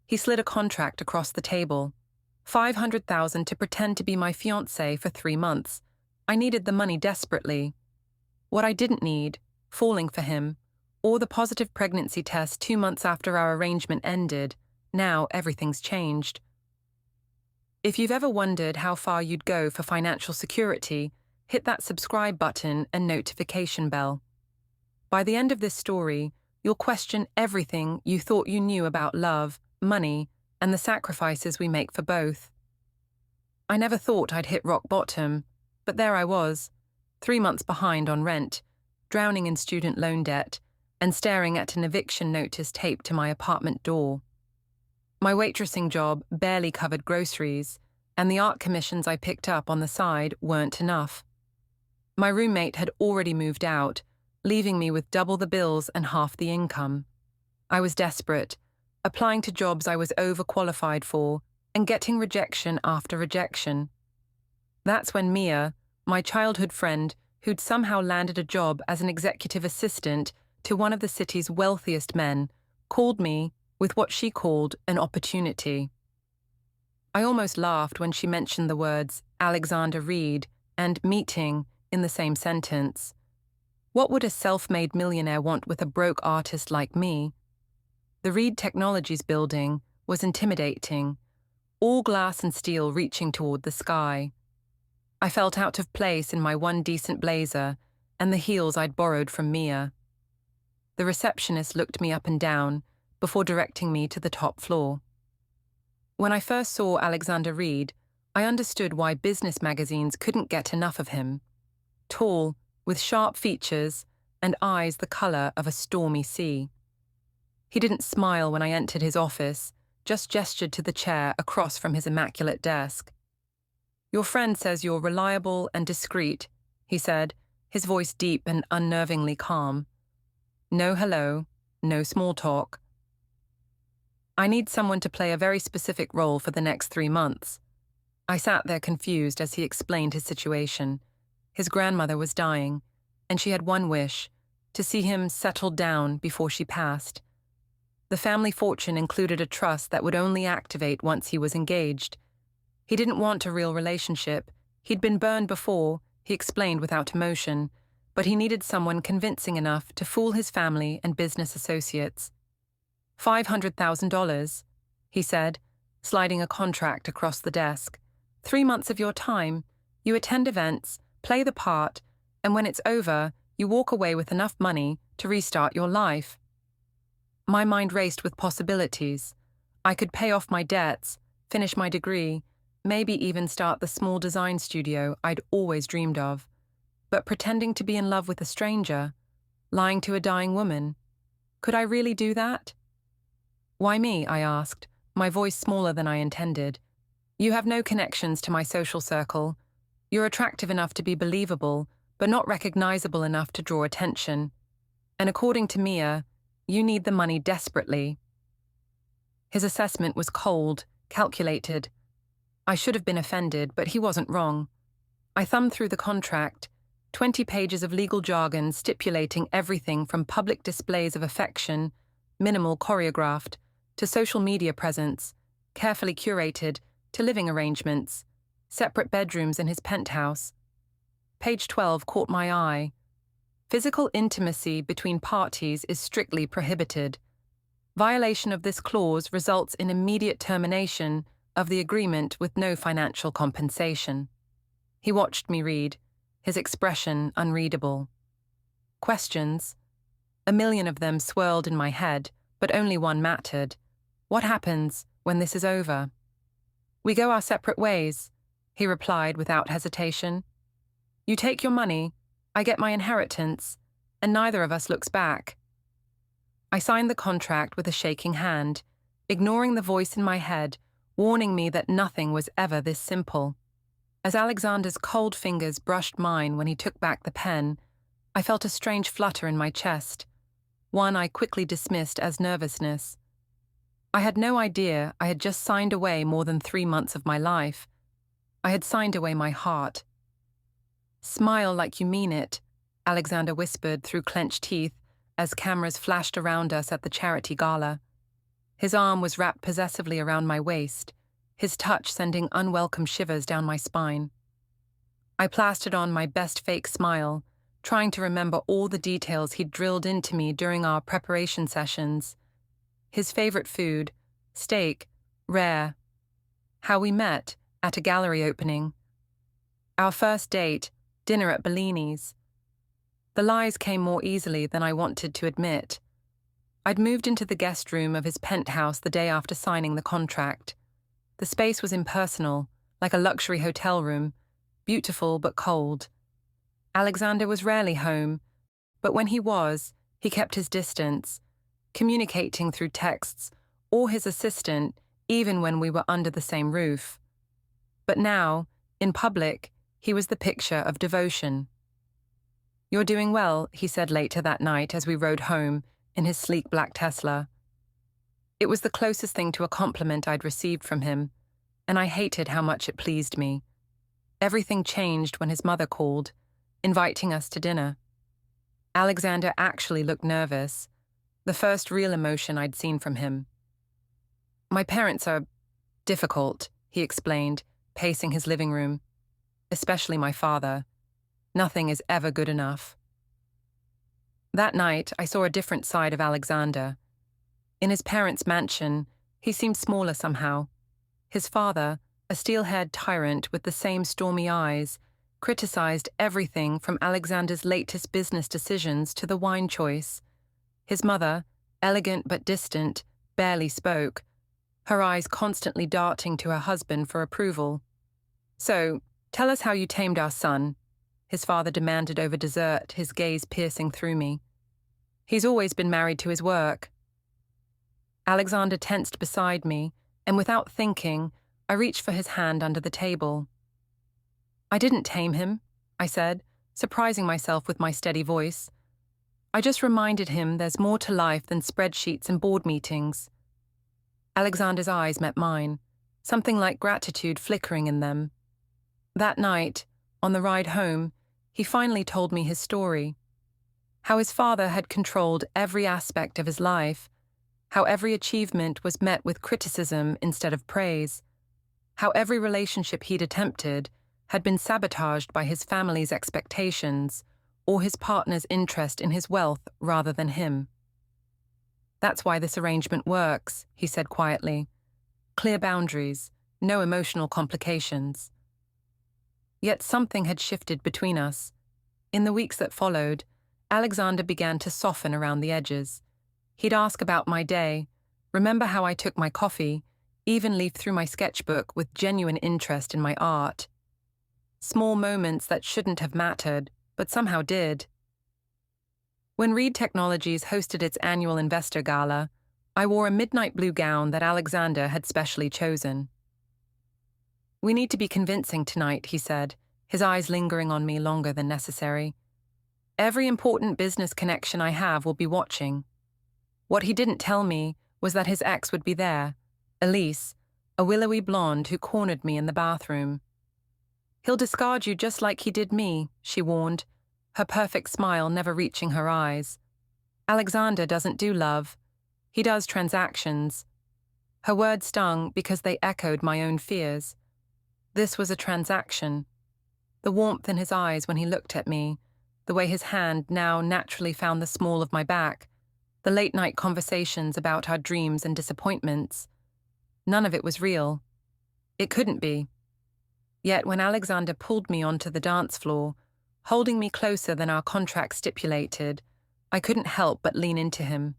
He slid a contract across the table. 500,000 to pretend to be my fiancé for 3 months. I needed the money desperately. What I didn't need, falling for him, or the positive pregnancy test 2 months after our arrangement ended. Now everything's changed. If you've ever wondered how far you'd go for financial security, hit that subscribe button and notification bell. By the end of this story, you'll question everything you thought you knew about love, money, and the sacrifices we make for both. I never thought I'd hit rock bottom, but there I was, 3 months behind on rent, drowning in student loan debt, and staring at an eviction notice taped to my apartment door. My waitressing job barely covered groceries, and the art commissions I picked up on the side weren't enough. My roommate had already moved out, leaving me with double the bills and half the income. I was desperate, applying to jobs I was overqualified for, and getting rejection after rejection. That's when Mia, my childhood friend who'd somehow landed a job as an executive assistant to one of the city's wealthiest men, called me with what she called an opportunity. I almost laughed when she mentioned the words Alexander Reed and meeting in the same sentence. What would a self-made millionaire want with a broke artist like me? The Reed Technologies building was intimidating, all glass and steel reaching toward the sky. I felt out of place in my one decent blazer and the heels I'd borrowed from Mia. The receptionist looked me up and down before directing me to the top floor. When I first saw Alexander Reed, I understood why business magazines couldn't get enough of him. Tall, with sharp features and eyes the color of a stormy sea. He didn't smile when I entered his office, just gestured to the chair across from his immaculate desk. "Your friend says you're reliable and discreet," he said, his voice deep and unnervingly calm. "No hello, no small talk. I need someone to play a very specific role for the next 3 months." I sat there confused as he explained his situation. His grandmother was dying, and she had one wish, to see him settled down before she passed. The family fortune included a trust that would only activate once he was engaged. He didn't want a real relationship. He'd been burned before, he explained without emotion, but he needed someone convincing enough to fool his family and business associates. $500,000, he said, sliding a contract across the desk. 3 months of your time, you attend events, play the part, and when it's over, you walk away with enough money to restart your life. My mind raced with possibilities. I could pay off my debts, finish my degree, maybe even start the small design studio I'd always dreamed of. But pretending to be in love with a stranger, lying to a dying woman, could I really do that? "Why me?" I asked, my voice smaller than I intended. "You have no connections to my social circle. You're attractive enough to be believable, but not recognizable enough to draw attention. And according to Mia, you need the money desperately." His assessment was cold, calculated. I should have been offended, but he wasn't wrong. I thumbed through the contract, 20 pages of legal jargon stipulating everything from public displays of affection, minimal choreographed, to social media presence, carefully curated, to living arrangements, separate bedrooms in his penthouse. Page 12 caught my eye. Physical intimacy between parties is strictly prohibited. Violation of this clause results in immediate termination of the agreement with no financial compensation. He watched me read, his expression unreadable. Questions? A million of them swirled in my head, but only one mattered. What happens when this is over? "We go our separate ways," he replied without hesitation. "You take your money, I get my inheritance, and neither of us looks back." I signed the contract with a shaking hand, ignoring the voice in my head, warning me that nothing was ever this simple. As Alexander's cold fingers brushed mine when he took back the pen, I felt a strange flutter in my chest, one I quickly dismissed as nervousness. I had no idea I had just signed away more than 3 months of my life. I had signed away my heart. "Smile like you mean it," Alexander whispered through clenched teeth as cameras flashed around us at the charity gala. His arm was wrapped possessively around my waist, his touch sending unwelcome shivers down my spine. I plastered on my best fake smile, trying to remember all the details he'd drilled into me during our preparation sessions. His favorite food, steak, rare. How we met, at a gallery opening. Our first date, dinner at Bellini's. The lies came more easily than I wanted to admit. I'd moved into the guest room of his penthouse the day after signing the contract. The space was impersonal, like a luxury hotel room, beautiful but cold. Alexander was rarely home, but when he was, he kept his distance, communicating through texts or his assistant even when we were under the same roof. But now, in public, he was the picture of devotion. "You're doing well," he said later that night as we rode home in his sleek black Tesla. It was the closest thing to a compliment I'd received from him, and I hated how much it pleased me. Everything changed when his mother called, inviting us to dinner. Alexander actually looked nervous, the first real emotion I'd seen from him. "My parents are difficult," he explained, pacing his living room. "Especially my father. Nothing is ever good enough." That night, I saw a different side of Alexander. In his parents' mansion, he seemed smaller somehow. His father, a steel-haired tyrant with the same stormy eyes, criticized everything from Alexander's latest business decisions to the wine choice. His mother, elegant but distant, barely spoke, her eyes constantly darting to her husband for approval. "So, tell us how you tamed our son," his father demanded over dessert, his gaze piercing through me. "He's always been married to his work." Alexander tensed beside me, and without thinking, I reached for his hand under the table. "I didn't tame him," I said, surprising myself with my steady voice. "I just reminded him there's more to life than spreadsheets and board meetings." Alexander's eyes met mine, something like gratitude flickering in them. That night, on the ride home, he finally told me his story. How his father had controlled every aspect of his life, how every achievement was met with criticism instead of praise, how every relationship he'd attempted had been sabotaged by his family's expectations or his partner's interest in his wealth rather than him. "That's why this arrangement works," he said quietly. "Clear boundaries, no emotional complications." Yet something had shifted between us. In the weeks that followed, Alexander began to soften around the edges. He'd ask about my day, remember how I took my coffee, even leaf through my sketchbook with genuine interest in my art. Small moments that shouldn't have mattered, but somehow did. When Reed Technologies hosted its annual investor gala, I wore a midnight blue gown that Alexander had specially chosen. "We need to be convincing tonight," he said, his eyes lingering on me longer than necessary. "Every important business connection I have will be watching." What he didn't tell me was that his ex would be there, Elise, a willowy blonde who cornered me in the bathroom. "He'll discard you just like he did me," she warned, her perfect smile never reaching her eyes. "Alexander doesn't do love. He does transactions." Her words stung because they echoed my own fears. This was a transaction. The warmth in his eyes when he looked at me, the way his hand now naturally found the small of my back, the late-night conversations about our dreams and disappointments. None of it was real. It couldn't be. Yet when Alexander pulled me onto the dance floor, holding me closer than our contract stipulated, I couldn't help but lean into him.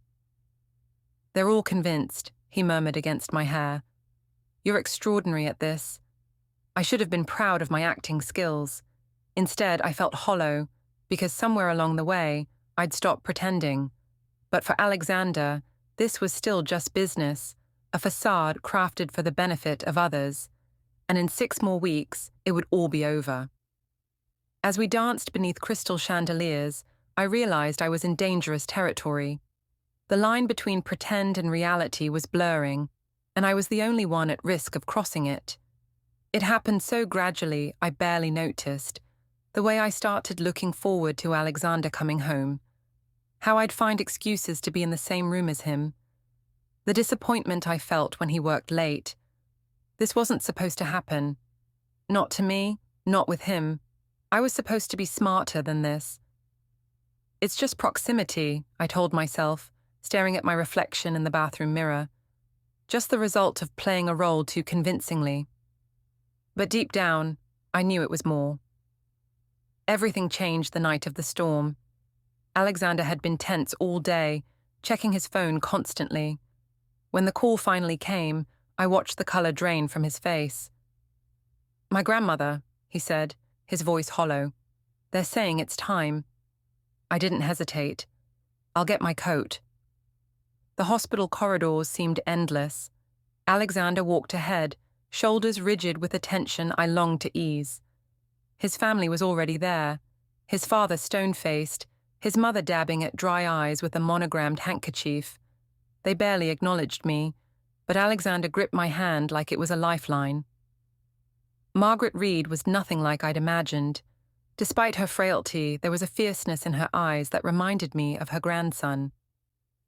"They're all convinced," he murmured against my hair. "You're extraordinary at this." I should have been proud of my acting skills. Instead, I felt hollow, because somewhere along the way, I'd stopped pretending. But for Alexander, this was still just business, a facade crafted for the benefit of others. And in 6 more weeks, it would all be over. As we danced beneath crystal chandeliers, I realized I was in dangerous territory. The line between pretend and reality was blurring, and I was the only one at risk of crossing it. It happened so gradually I barely noticed, the way I started looking forward to Alexander coming home, how I'd find excuses to be in the same room as him. The disappointment I felt when he worked late. This wasn't supposed to happen. Not to me, not with him. I was supposed to be smarter than this. It's just proximity, I told myself, staring at my reflection in the bathroom mirror. Just the result of playing a role too convincingly. But deep down, I knew it was more. Everything changed the night of the storm. Alexander had been tense all day, checking his phone constantly. When the call finally came, I watched the color drain from his face. "My grandmother," he said, his voice hollow. "They're saying it's time." I didn't hesitate. "I'll get my coat." The hospital corridors seemed endless. Alexander walked ahead, shoulders rigid with a tension I longed to ease. His family was already there, his father stone-faced, his mother dabbing at dry eyes with a monogrammed handkerchief. They barely acknowledged me, but Alexander gripped my hand like it was a lifeline. Margaret Reed was nothing like I'd imagined. Despite her frailty, there was a fierceness in her eyes that reminded me of her grandson.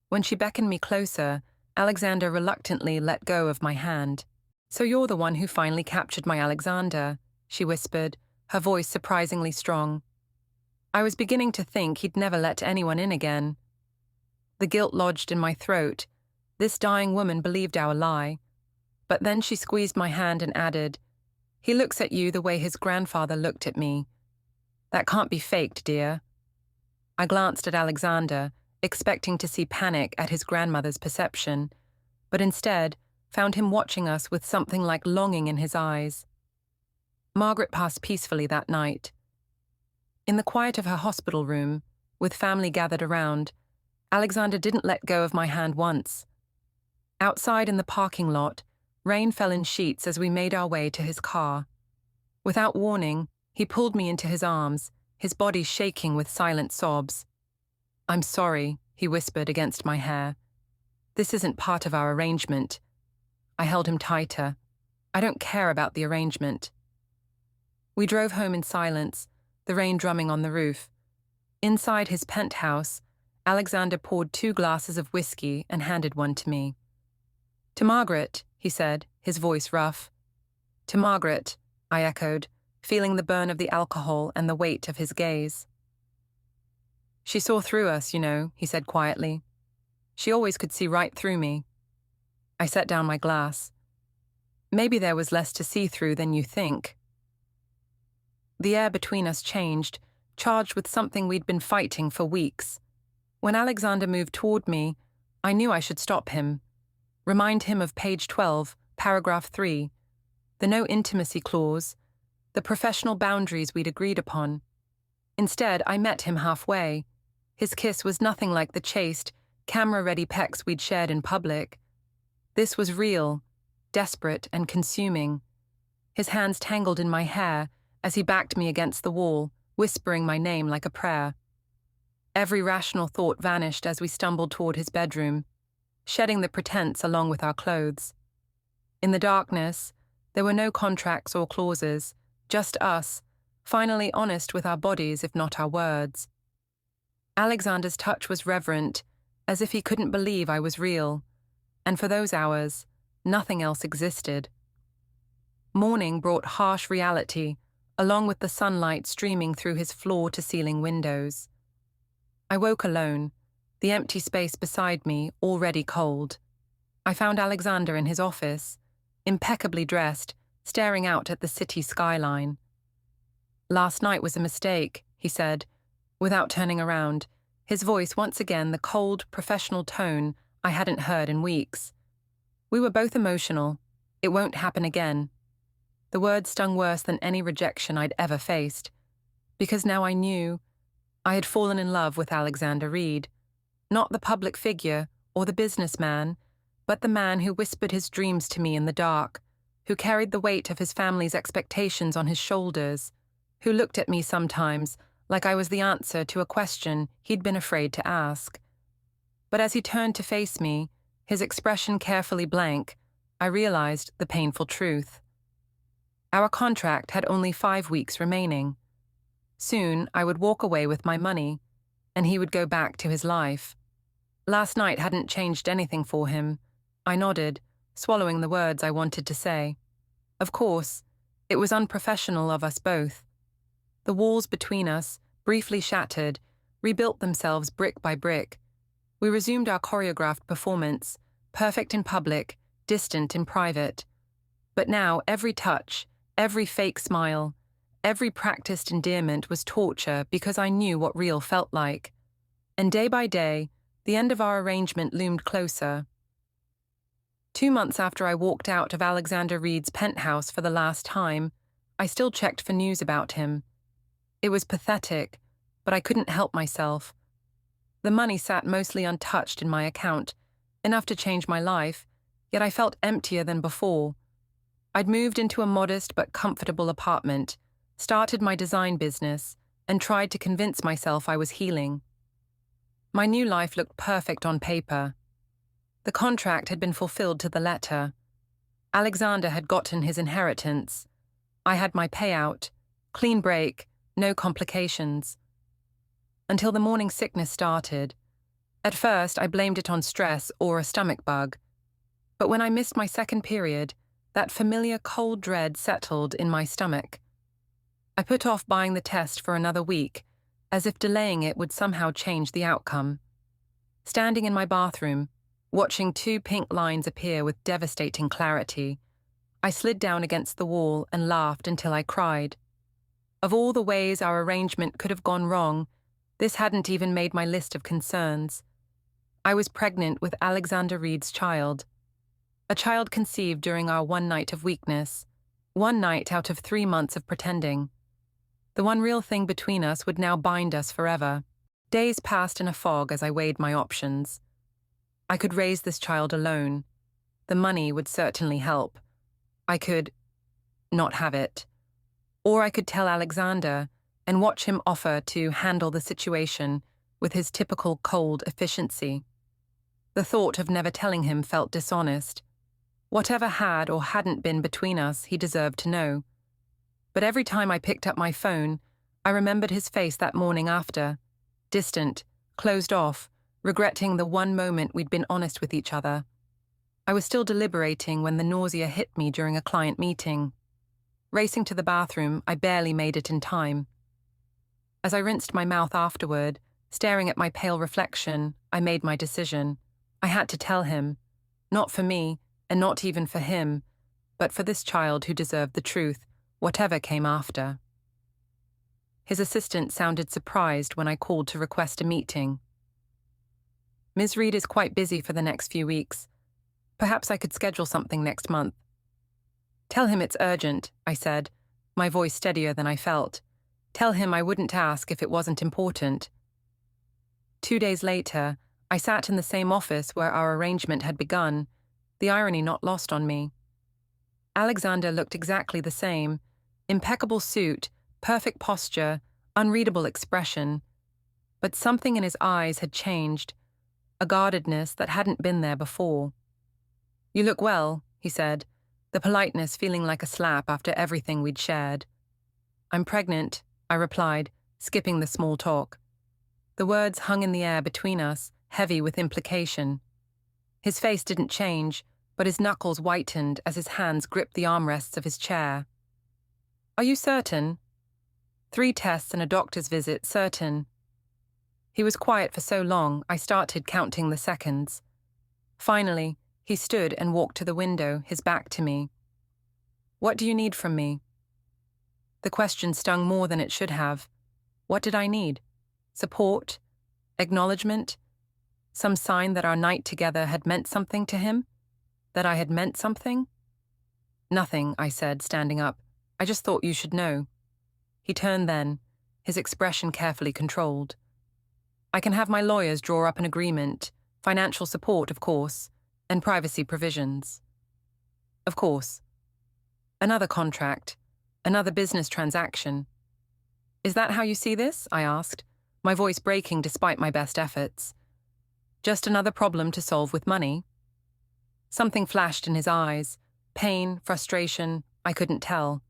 When she beckoned me closer, Alexander reluctantly let go of my hand. "So you're the one who finally captured my Alexander," she whispered, her voice surprisingly strong. I was beginning to think he'd never let anyone in again. The guilt lodged in my throat. This dying woman believed our lie. But then she squeezed my hand and added, "He looks at you the way his grandfather looked at me. That can't be faked, dear." I glanced at Alexander, expecting to see panic at his grandmother's perception, but instead found him watching us with something like longing in his eyes. Margaret passed peacefully that night. In the quiet of her hospital room, with family gathered around, Alexander didn't let go of my hand once. Outside in the parking lot, rain fell in sheets as we made our way to his car. Without warning, he pulled me into his arms, his body shaking with silent sobs. "I'm sorry," he whispered against my hair. "This isn't part of our arrangement." I held him tighter. "I don't care about the arrangement." We drove home in silence, the rain drumming on the roof. Inside his penthouse, Alexander poured 2 glasses of whiskey and handed one to me. "To Margaret," he said, his voice rough. "To Margaret," I echoed, feeling the burn of the alcohol and the weight of his gaze. "She saw through us, you know," he said quietly. "She always could see right through me." I set down my glass. "Maybe there was less to see through than you think." The air between us changed, charged with something we'd been fighting for weeks. When Alexander moved toward me, I knew I should stop him. Remind him of page 12, paragraph 3, the no intimacy clause, the professional boundaries we'd agreed upon. Instead, I met him halfway. His kiss was nothing like the chaste, camera-ready pecks we'd shared in public. This was real, desperate, and consuming. His hands tangled in my hair as he backed me against the wall, whispering my name like a prayer. Every rational thought vanished as we stumbled toward his bedroom, shedding the pretense along with our clothes. In the darkness, there were no contracts or clauses, just us, finally honest with our bodies if not our words. Alexander's touch was reverent, as if he couldn't believe I was real, and for those hours, nothing else existed. Morning brought harsh reality, along with the sunlight streaming through his floor-to-ceiling windows. I woke alone, the empty space beside me already cold. I found Alexander in his office, impeccably dressed, staring out at the city skyline. "Last night was a mistake," he said, without turning around, his voice once again the cold, professional tone I hadn't heard in weeks. "We were both emotional. It won't happen again." The words stung worse than any rejection I'd ever faced, because now I knew I had fallen in love with Alexander Reed, not the public figure or the businessman, but the man who whispered his dreams to me in the dark, who carried the weight of his family's expectations on his shoulders, who looked at me sometimes like I was the answer to a question he'd been afraid to ask. But as he turned to face me, his expression carefully blank, I realized the painful truth. Our contract had only 5 weeks remaining. Soon I would walk away with my money, and he would go back to his life. Last night hadn't changed anything for him, I nodded, swallowing the words I wanted to say. Of course, it was unprofessional of us both. The walls between us, briefly shattered, rebuilt themselves brick by brick. We resumed our choreographed performance, perfect in public, distant in private. But now every touch, every fake smile, every practiced endearment was torture because I knew what real felt like. And day by day, the end of our arrangement loomed closer. 2 months after I walked out of Alexander Reed's penthouse for the last time, I still checked for news about him. It was pathetic, but I couldn't help myself. The money sat mostly untouched in my account, enough to change my life, yet I felt emptier than before. I'd moved into a modest but comfortable apartment, started my design business, and tried to convince myself I was healing. My new life looked perfect on paper. The contract had been fulfilled to the letter. Alexander had gotten his inheritance. I had my payout, clean break, no complications. Until the morning sickness started. At first, I blamed it on stress or a stomach bug. But when I missed my second period, that familiar cold dread settled in my stomach. I put off buying the test for another week, as if delaying it would somehow change the outcome. Standing in my bathroom, watching 2 pink lines appear with devastating clarity, I slid down against the wall and laughed until I cried. Of all the ways our arrangement could have gone wrong, this hadn't even made my list of concerns. I was pregnant with Alexander Reed's child. A child conceived during our one night of weakness, 1 night out of 3 months of pretending. The one real thing between us would now bind us forever. Days passed in a fog as I weighed my options. I could raise this child alone. The money would certainly help. I could not have it. Or I could tell Alexander and watch him offer to handle the situation with his typical cold efficiency. The thought of never telling him felt dishonest. Whatever had or hadn't been between us, he deserved to know. But every time I picked up my phone, I remembered his face that morning after, distant, closed off, regretting the one moment we'd been honest with each other. I was still deliberating when the nausea hit me during a client meeting. Racing to the bathroom, I barely made it in time. As I rinsed my mouth afterward, staring at my pale reflection, I made my decision. I had to tell him, not for me, and not even for him, but for this child who deserved the truth, whatever came after. His assistant sounded surprised when I called to request a meeting. Ms. Reed is quite busy for the next few weeks. Perhaps I could schedule something next month. Tell him it's urgent, I said, my voice steadier than I felt. Tell him I wouldn't ask if it wasn't important. 2 days later, I sat in the same office where our arrangement had begun, the irony not lost on me. Alexander looked exactly the same, impeccable suit, perfect posture, unreadable expression. But something in his eyes had changed, a guardedness that hadn't been there before. "You look well," he said, the politeness feeling like a slap after everything we'd shared. "I'm pregnant," I replied, skipping the small talk. The words hung in the air between us, heavy with implication. His face didn't change, but his knuckles whitened as his hands gripped the armrests of his chair. "Are you certain?" 3 tests and a doctor's visit, certain. He was quiet for so long, I started counting the seconds. Finally, he stood and walked to the window, his back to me. "What do you need from me?" The question stung more than it should have. What did I need? Support? Acknowledgement? Some sign that our night together had meant something to him? That I had meant something? "Nothing," I said, standing up. "I just thought you should know." He turned then, his expression carefully controlled. "I can have my lawyers draw up an agreement, financial support, of course, and privacy provisions." "Of course." "Another contract, another business transaction." "Is that how you see this?" I asked, my voice breaking despite my best efforts. "Just another problem to solve with money?" Something flashed in his eyes, pain, frustration, I couldn't tell.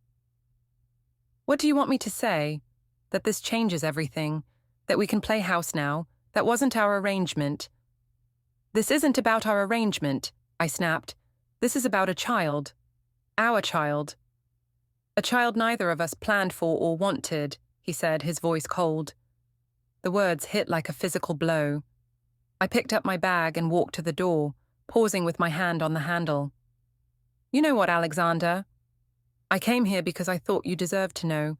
"What do you want me to say? That this changes everything? That we can play house now? That wasn't our arrangement?" "This isn't about our arrangement," I snapped. This is about a child. Our child. A child neither of us planned for or wanted, he said, his voice cold. The words hit like a physical blow. I picked up my bag and walked to the door, pausing with my hand on the handle. You know what, Alexander? I came here because I thought you deserved to know.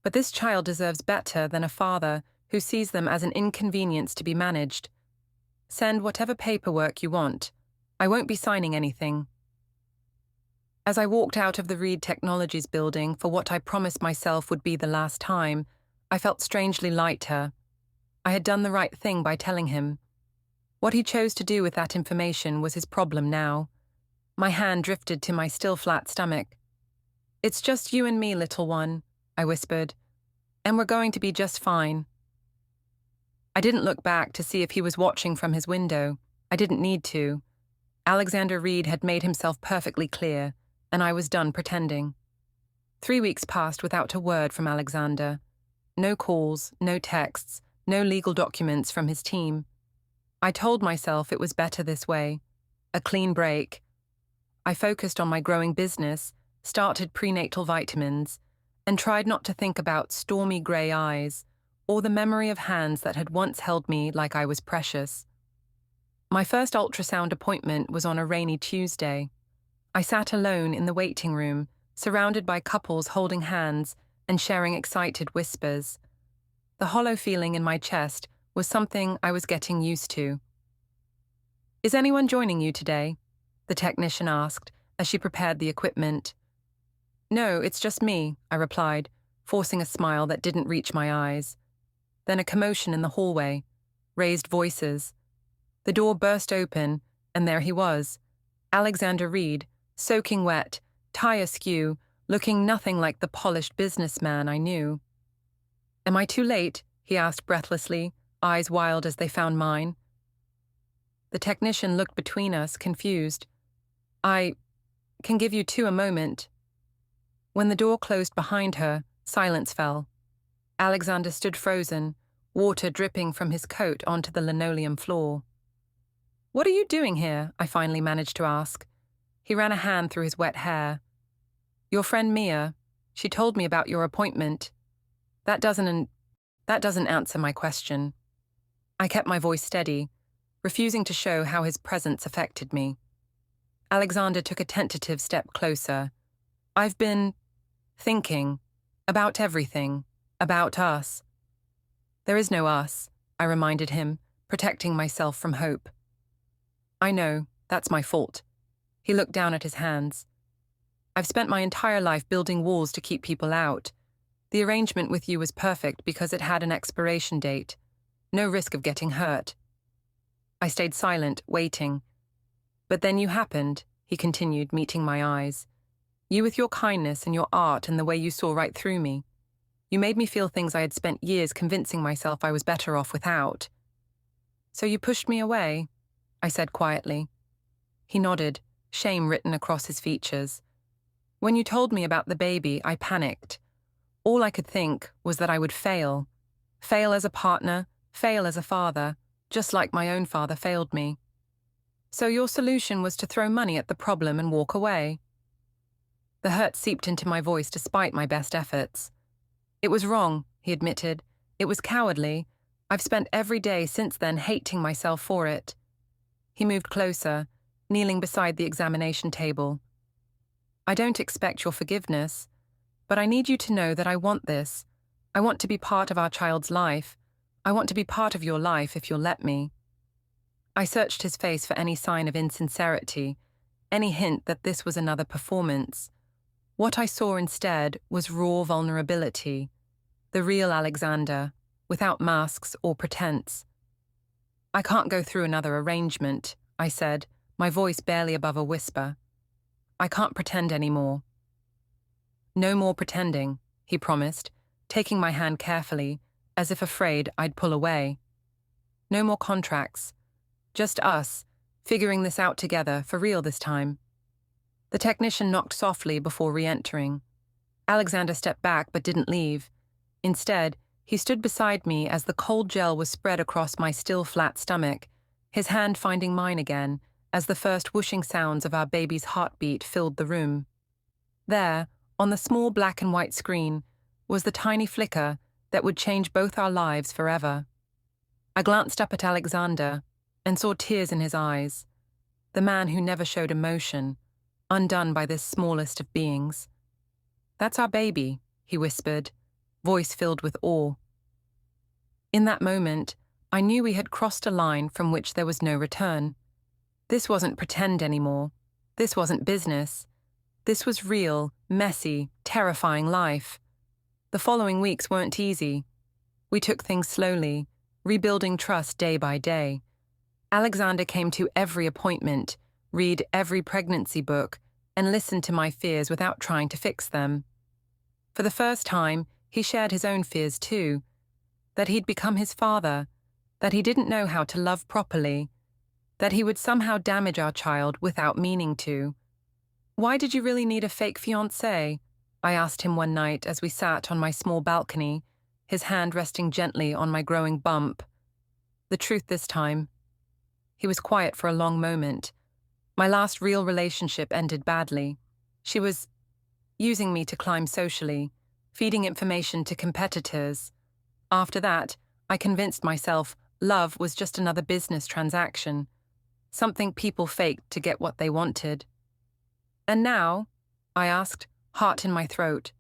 But this child deserves better than a father who sees them as an inconvenience to be managed. Send whatever paperwork you want. I won't be signing anything. As I walked out of the Reed Technologies building for what I promised myself would be the last time, I felt strangely lighter. I had done the right thing by telling him. What he chose to do with that information was his problem now. My hand drifted to my still flat stomach. It's just you and me, little one, I whispered, and we're going to be just fine. I didn't look back to see if he was watching from his window. I didn't need to. Alexander Reed had made himself perfectly clear, and I was done pretending. 3 weeks passed without a word from Alexander. No calls, no texts, no legal documents from his team. I told myself it was better this way. A clean break. I focused on my growing business, started prenatal vitamins, and tried not to think about stormy grey eyes or the memory of hands that had once held me like I was precious. My first ultrasound appointment was on a rainy Tuesday. I sat alone in the waiting room, surrounded by couples holding hands and sharing excited whispers. The hollow feeling in my chest was something I was getting used to. Is anyone joining you today? The technician asked as she prepared the equipment. No, it's just me, I replied, forcing a smile that didn't reach my eyes. Then a commotion in the hallway, raised voices. The door burst open, and there he was, Alexander Reed, soaking wet, tie askew, looking nothing like the polished businessman I knew. Am I too late? He asked breathlessly, eyes wild as they found mine. The technician looked between us, confused. I can give you two a moment. When the door closed behind her, silence fell. Alexander stood frozen, water dripping from his coat onto the linoleum floor. What are you doing here? I finally managed to ask. He ran a hand through his wet hair. Your friend Mia, she told me about your appointment. That doesn't answer my question. I kept my voice steady, refusing to show how his presence affected me. Alexander took a tentative step closer. I've been thinking about everything, about us. There is no us, I reminded him, protecting myself from hope. I know, that's my fault. He looked down at his hands. I've spent my entire life building walls to keep people out. The arrangement with you was perfect because it had an expiration date. No risk of getting hurt. I stayed silent, waiting. But then you happened, he continued, meeting my eyes. You with your kindness and your art and the way you saw right through me. You made me feel things I had spent years convincing myself I was better off without. So you pushed me away, I said quietly. He nodded, shame written across his features. When you told me about the baby, I panicked. All I could think was that I would fail. Fail as a partner, fail as a father, just like my own father failed me. So your solution was to throw money at the problem and walk away. The hurt seeped into my voice despite my best efforts. It was wrong, he admitted. It was cowardly. I've spent every day since then hating myself for it. He moved closer, kneeling beside the examination table. I don't expect your forgiveness, but I need you to know that I want this. I want to be part of our child's life. I want to be part of your life if you'll let me. I searched his face for any sign of insincerity, any hint that this was another performance. What I saw instead was raw vulnerability, the real Alexander, without masks or pretense. I can't go through another arrangement, I said, my voice barely above a whisper. I can't pretend anymore. No more pretending, he promised, taking my hand carefully, as if afraid I'd pull away. No more contracts. Just us, figuring this out together, for real this time. The technician knocked softly before re-entering. Alexander stepped back but didn't leave. Instead, he stood beside me as the cold gel was spread across my still flat stomach, his hand finding mine again, as the first whooshing sounds of our baby's heartbeat filled the room. There, on the small black and white screen, was the tiny flicker that would change both our lives forever. I glanced up at Alexander and saw tears in his eyes, the man who never showed emotion, undone by this smallest of beings. "That's our baby," he whispered, voice filled with awe. In that moment, I knew we had crossed a line from which there was no return. This wasn't pretend anymore. This wasn't business. This was real, messy, terrifying life. The following weeks weren't easy. We took things slowly, rebuilding trust day by day. Alexander came to every appointment, read every pregnancy book, and listened to my fears without trying to fix them. For the first time, he shared his own fears too, that he'd become his father, that he didn't know how to love properly, that he would somehow damage our child without meaning to. "Why did you really need a fake fiancé?" I asked him one night as we sat on my small balcony, his hand resting gently on my growing bump. The truth this time. He was quiet for a long moment. My last real relationship ended badly. She was using me to climb socially, feeding information to competitors. After that, I convinced myself love was just another business transaction, something people faked to get what they wanted. "And now?" I asked, heart in my throat.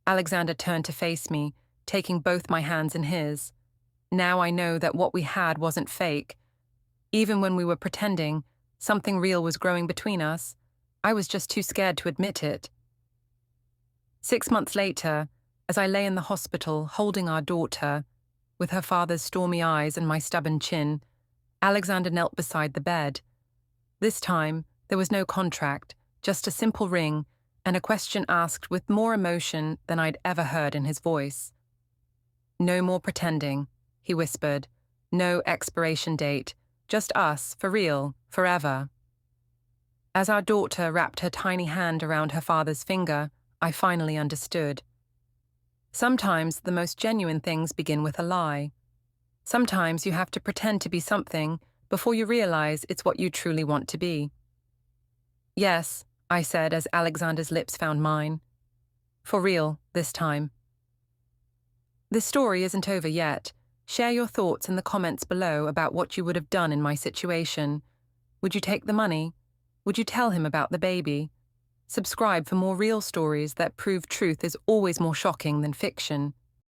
Alexander turned to face me, taking both my hands in his. Now I know that what we had wasn't fake. Even when we were pretending, something real was growing between us. I was just too scared to admit it. 6 months later, as I lay in the hospital holding our daughter, with her father's stormy eyes and my stubborn chin, Alexander knelt beside the bed. This time, there was no contract, just a simple ring and a question asked with more emotion than I'd ever heard in his voice. "No more pretending," he whispered. "No expiration date. Just us, for real, forever." As our daughter wrapped her tiny hand around her father's finger, I finally understood. Sometimes the most genuine things begin with a lie. Sometimes you have to pretend to be something before you realize it's what you truly want to be. "Yes," I said as Alexander's lips found mine. "For real, this time." This story isn't over yet. Share your thoughts in the comments below about what you would have done in my situation. Would you take the money? Would you tell him about the baby? Subscribe for more real stories that prove truth is always more shocking than fiction.